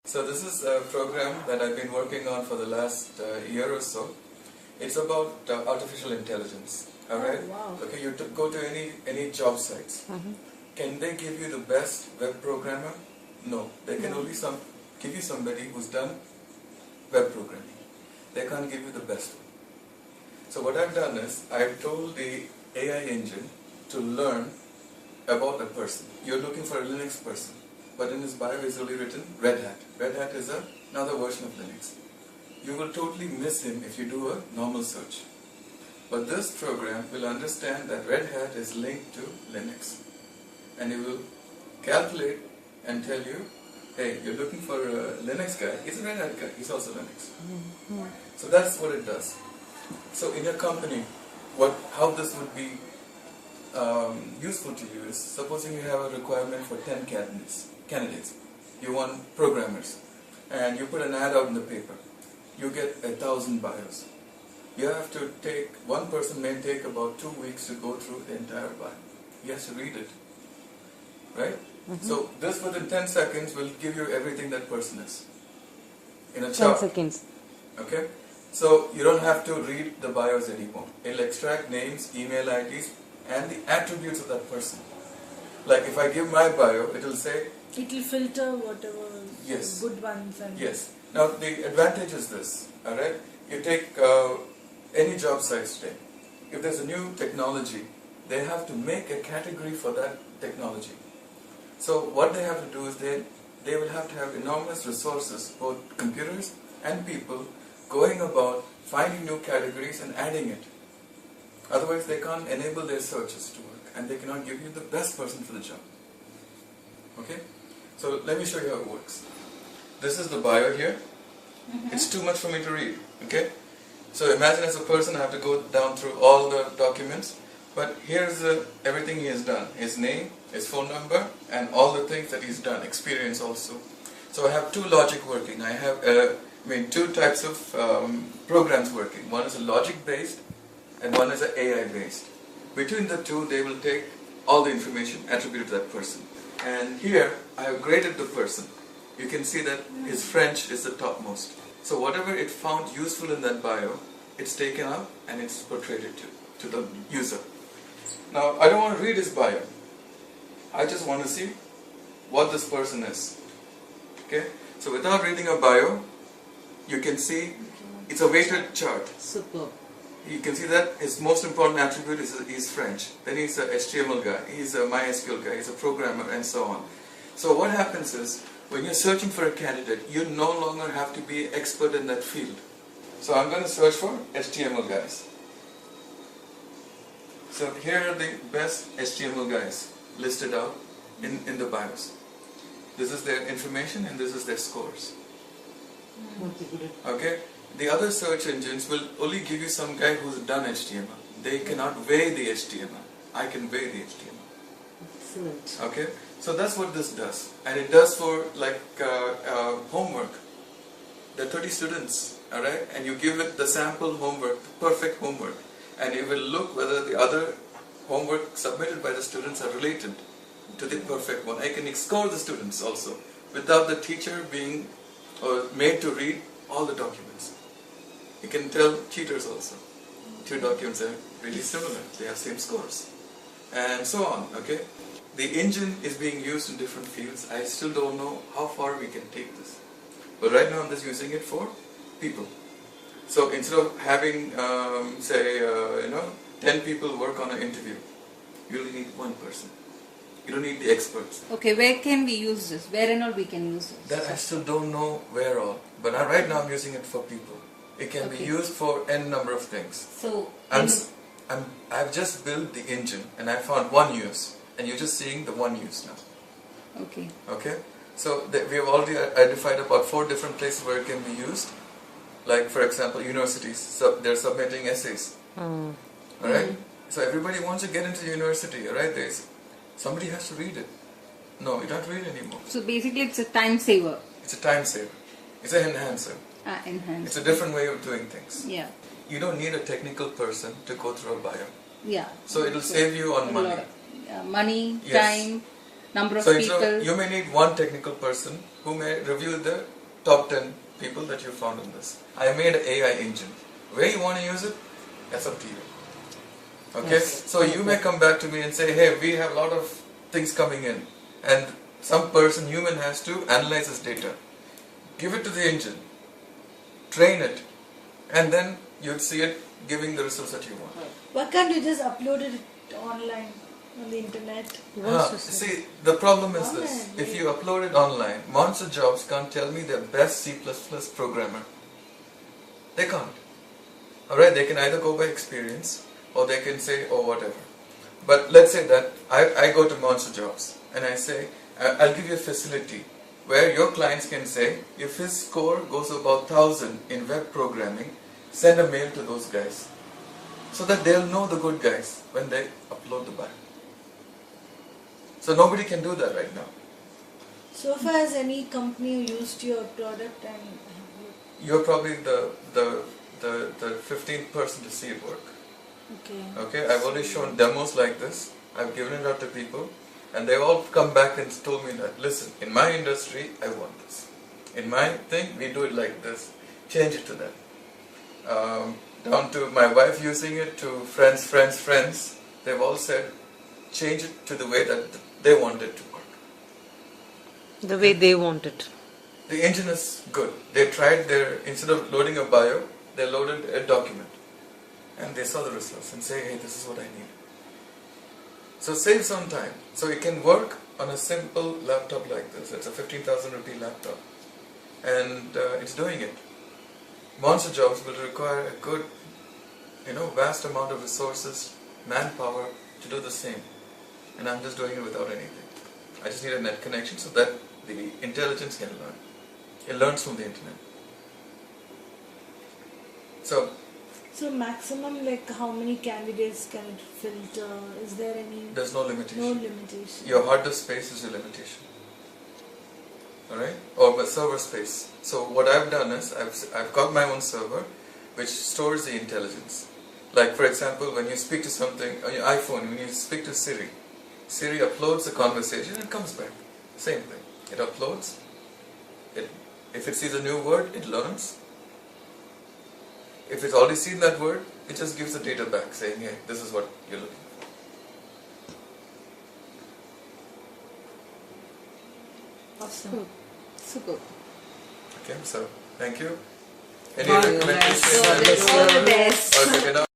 So this is a program that I've been working on for the last year or so. It's about artificial intelligence. All right. Oh, wow. Okay, you go to any job sites. Can they give you the best web programmer? No. They can only give you somebody who's done web programming. They can't give you the best one. So what I've done is I've told the AI engine to learn about a person. You're looking for a Linux person, but in his bio is only written Red Hat. Red Hat is another version of Linux. You will totally miss him if you do a normal search. But this program will understand that Red Hat is linked to Linux. And it will calculate and tell you, hey, you're looking for a Linux guy. He's a Red Hat guy. He's also Linux. So that's what it does. So in your company, how this would be useful to you is, supposing you have a requirement for 10 candidates. You want programmers. And you put an ad out in the paper. You get 1,000 bios. You have to one person may take about 2 weeks to go through the entire bio. He has to read it. Right? So this within 10 seconds will give you everything that person is. In a chart. 10 seconds. Okay? So you don't have to read the bios anymore. It'll extract names, email IDs, and the attributes of that person. Like if I give my bio, it'll say... It will filter whatever Yes. good ones. And Yes. Now the advantage is this, alright? You take any job site today. If there's a new technology, they have to make a category for that technology. So what they have to do is they will have to have enormous resources, both computers and people, going about finding new categories and adding it. Otherwise they can't enable their searches to work, and they cannot give you the best person for the job. Okay? So let me show you how it works. This is the bio here. It's too much for me to read. Okay? So imagine as a person I have to go down through all the documents, but here's everything he has done. His name, his phone number, and all the things that he's done, experience also. So I have two logic working. I have two types of programs working. One is a logic based and one is an AI based. Between the two they will take all the information attributed to that person. And here I have graded the person. You can see that his French is the topmost. So whatever it found useful in that bio, it's taken up and it's portrayed it to the user. Now I don't want to read his bio. I just want to see what this person is. Okay? So without reading a bio, you can see it's a weighted chart. Superb. You can see that his most important attribute is French. Then he's a HTML guy, he's a MySQL guy, he's a programmer, and so on. So what happens is, when you're searching for a candidate, you no longer have to be expert in that field. So I'm going to search for HTML guys. So here are the best HTML guys listed out in the bios. This is their information and this is their scores. Okay? The other search engines will only give you some guy who's done HTML. They cannot weigh the HTML. I can weigh the HTML. Excellent. Okay? So that's what this does. And it does for like homework. There are 30 students, alright? And you give it the sample homework, perfect homework. And it will look whether the other homework submitted by the students are related to the perfect one. I can score the students also without the teacher being made to read all the documents. You can tell cheaters also. Two documents are really similar. They have same scores. And so on, okay? The engine is being used in different fields. I still don't know how far we can take this. But right now I'm just using it for people. So instead of having, 10 people work on an interview, you only need one person. You don't need the experts. Okay, where can we use this? Where and all we can use this? That I still don't know where all. But right now I'm using it for people. It can be used for n number of things. So, I've just built the engine and I found one use. And you're just seeing the one use now. okay. Okay? So we have already identified about 4 different places where it can be used. Like for example, universities, they're submitting essays. Alright? So everybody wants to get into the university, alright? Somebody has to read it. No, you don't read anymore. So basically it's a time saver. It's a time saver. It's an enhancer. Enhance. It's a different way of doing things. Yeah. You don't need a technical person to go through a bio. Yeah. So it'll save you on money. Money, Yes. time, number of So people. you may need one technical person who may review the top 10 people that you found in this. I made an AI engine. Where you want to use it, that's up to you. Okay? Yes. So you may come back to me and say, hey, we have a lot of things coming in, and some person, human, has to analyze this data. Give it to the engine, train it, and then you'd see it giving the results that you want. Why can't you just upload it online on the internet? See, the problem is this. Online, If you upload it online, Monster Jobs can't tell me they're best C++ programmer. They can't. Alright, they can either go by experience, or they can say, oh, whatever. But let's say that I go to Monster Jobs, and I say, I'll give you a facility where your clients can say, if his score goes about 1000 in web programming, send a mail to those guys, so that they'll know the good guys when they upload the bio. So nobody can do that right now. So far, has any company used your product and You're probably the 15th person to see it work. okay? Okay, I've only shown demos like this. I've given it out to people, and they've all come back and told me that, listen, in my industry, I want this. In my thing, we do it like this. Change it to that. Down to my wife using it, to friends. They've all said, change it to the way that they want it to work. The way they want it. The engine is good. They tried instead of loading a bio, they loaded a document. And they saw the results and say, hey, this is what I need. So save some time. So it can work on a simple laptop like this. It's a 15,000 rupee laptop. And it's doing it. Monster Jobs will require a good, vast amount of resources, manpower to do the same. And I'm just doing it without anything. I just need a net connection so that the intelligence can learn. It learns from the internet. So maximum, like, how many candidates can it filter? Is there any? there's no limitation. No limitation. Your hard disk space is your limitation. Alright? Or server space. So what I've done is, I've got my own server which stores the intelligence. Like, for example, when you speak to something on your iPhone, when you speak to Siri, Siri uploads the conversation and comes back. Same thing. It uploads. If it sees a new word, it learns. If it's already seen that word, it just gives the data back saying, hey, this is what you're looking for. Awesome. Super. Okay, so thank you. Any All the recommendations? best. All the best. Okay, now